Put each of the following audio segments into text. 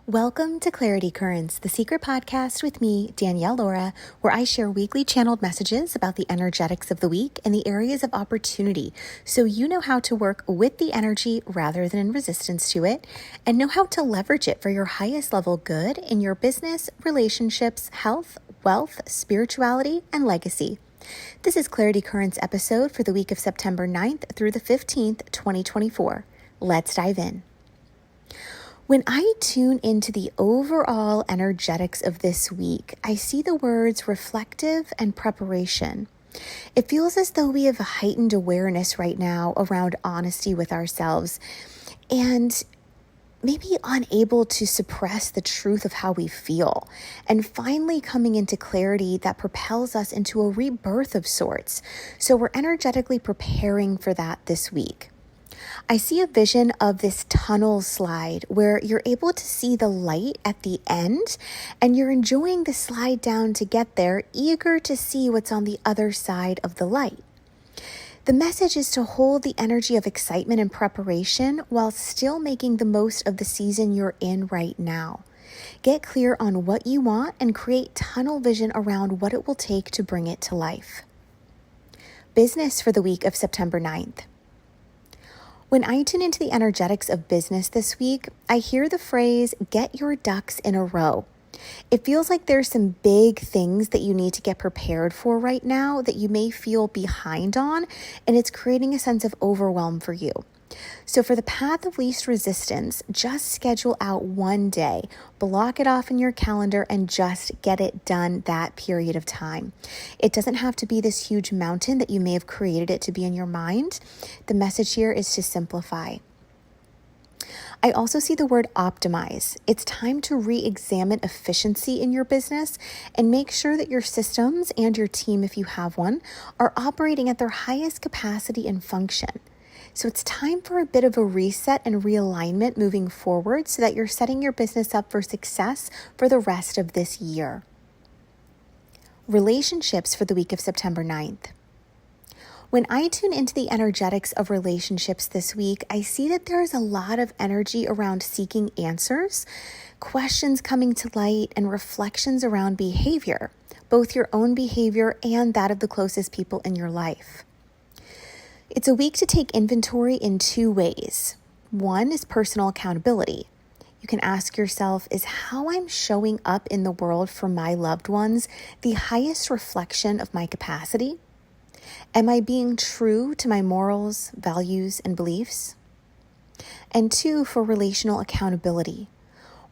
Welcome to Clarity Currents, the secret podcast with me, Danielle Laura, where I share weekly channeled messages about the energetics of the week and the areas of opportunity so you know how to work with the energy rather than in resistance to it and know how to leverage it for your highest level good in your business, relationships, health, wealth, spirituality, and legacy. This is Clarity Currents episode for the week of September 9th through the 15th, 2024. Let's dive in. When I tune into the overall energetics of this week, I see the words reflective and preparation. It feels as though we have a heightened awareness right now around honesty with ourselves and maybe unable to suppress the truth of how we feel, and finally coming into clarity that propels us into a rebirth of sorts. So we're energetically preparing for that this week. I see a vision of this tunnel slide where you're able to see the light at the end and you're enjoying the slide down to get there, eager to see what's on the other side of the light. The message is to hold the energy of excitement and preparation while still making the most of the season you're in right now. Get clear on what you want and create tunnel vision around what it will take to bring it to life. Business for the week of September 9th. When I tune into the energetics of business this week, I hear the phrase, get your ducks in a row. It feels like there's some big things that you need to get prepared for right now that you may feel behind on, and it's creating a sense of overwhelm for you. So for the path of least resistance, just schedule out one day, block it off in your calendar, and just get it done that period of time. It doesn't have to be this huge mountain that you may have created it to be in your mind. The message here is to simplify. I also see the word optimize. It's time to re-examine efficiency in your business and make sure that your systems and your team, if you have one, are operating at their highest capacity and function. So it's time for a bit of a reset and realignment moving forward so that you're setting your business up for success for the rest of this year. Relationships for the week of September 9th. When I tune into the energetics of relationships this week, I see that there is a lot of energy around seeking answers, questions coming to light, and reflections around behavior, both your own behavior and that of the closest people in your life. It's a week to take inventory in two ways. One is personal accountability. You can ask yourself, is how I'm showing up in the world for my loved ones the highest reflection of my capacity? Am I being true to my morals, values, and beliefs? And two, for relational accountability.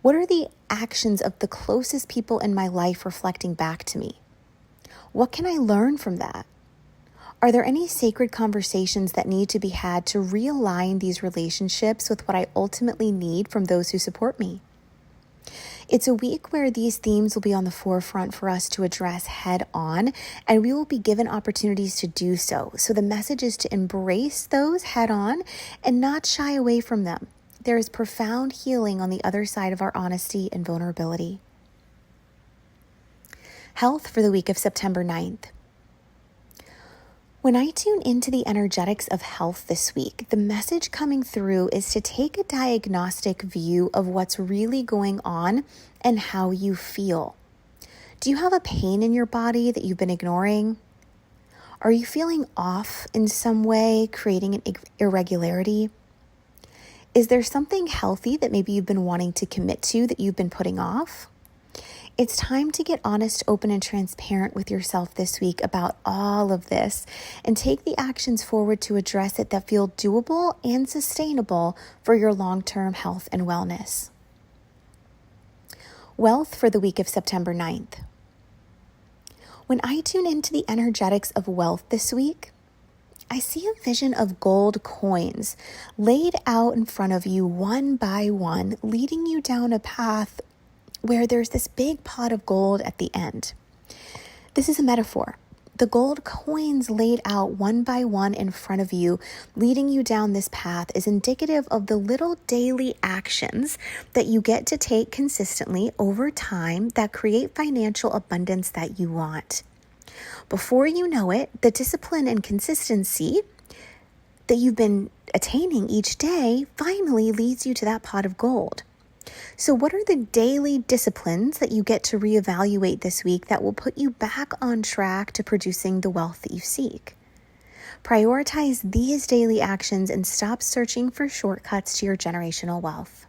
What are the actions of the closest people in my life reflecting back to me? What can I learn from that? Are there any sacred conversations that need to be had to realign these relationships with what I ultimately need from those who support me? It's a week where these themes will be on the forefront for us to address head on, and we will be given opportunities to do so. So the message is to embrace those head on and not shy away from them. There is profound healing on the other side of our honesty and vulnerability. Health for the week of September 9th. When I tune into the energetics of health this week, the message coming through is to take a diagnostic view of what's really going on and how you feel. Do you have a pain in your body that you've been ignoring? Are you feeling off in some way, creating an irregularity? Is there something healthy that maybe you've been wanting to commit to that you've been putting off? It's time to get honest, open, and transparent with yourself this week about all of this and take the actions forward to address it that feel doable and sustainable for your long-term health and wellness. Wealth for the week of September 9th. When I tune into the energetics of wealth this week, I see a vision of gold coins laid out in front of you one by one, leading you down a path where there's this big pot of gold at the end. This is a metaphor. The gold coins laid out one by one in front of you, leading you down this path, is indicative of the little daily actions that you get to take consistently over time that create financial abundance that you want. Before you know it, the discipline and consistency that you've been attaining each day finally leads you to that pot of gold. So what are the daily disciplines that you get to reevaluate this week that will put you back on track to producing the wealth that you seek? Prioritize these daily actions and stop searching for shortcuts to your generational wealth.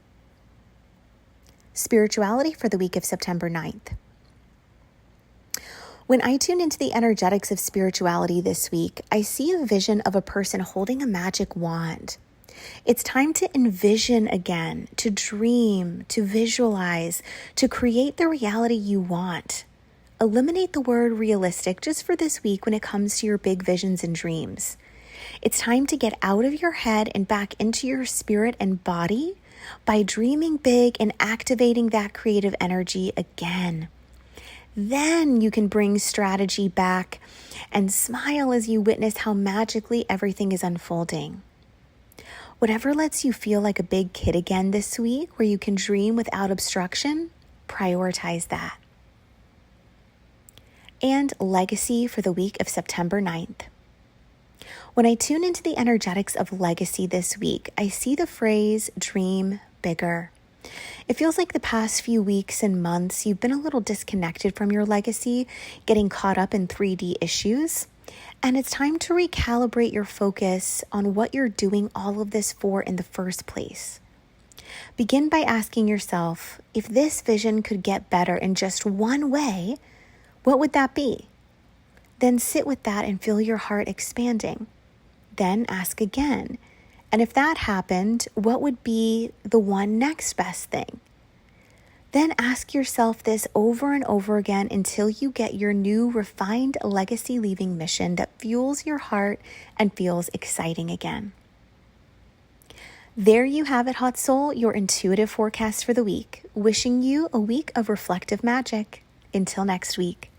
Spirituality for the week of September 9th. When I tune into the energetics of spirituality this week, I see a vision of a person holding a magic wand. It's time to envision again, to dream, to visualize, to create the reality you want. Eliminate the word realistic just for this week when it comes to your big visions and dreams. It's time to get out of your head and back into your spirit and body by dreaming big and activating that creative energy again. Then you can bring strategy back and smile as you witness how magically everything is unfolding. Whatever lets you feel like a big kid again this week, where you can dream without obstruction, prioritize that. And legacy for the week of September 9th. When I tune into the energetics of legacy this week, I see the phrase dream bigger. It feels like the past few weeks and months you've been a little disconnected from your legacy, getting caught up in 3D issues. And it's time to recalibrate your focus on what you're doing all of this for in the first place. Begin by asking yourself, if this vision could get better in just one way, what would that be? Then sit with that and feel your heart expanding. Then ask again, and if that happened, what would be the one next best thing? Then ask yourself this over and over again until you get your new refined legacy leaving mission that fuels your heart and feels exciting again. There you have it, Hot Soul, your intuitive forecast for the week. Wishing you a week of reflective magic. Until next week.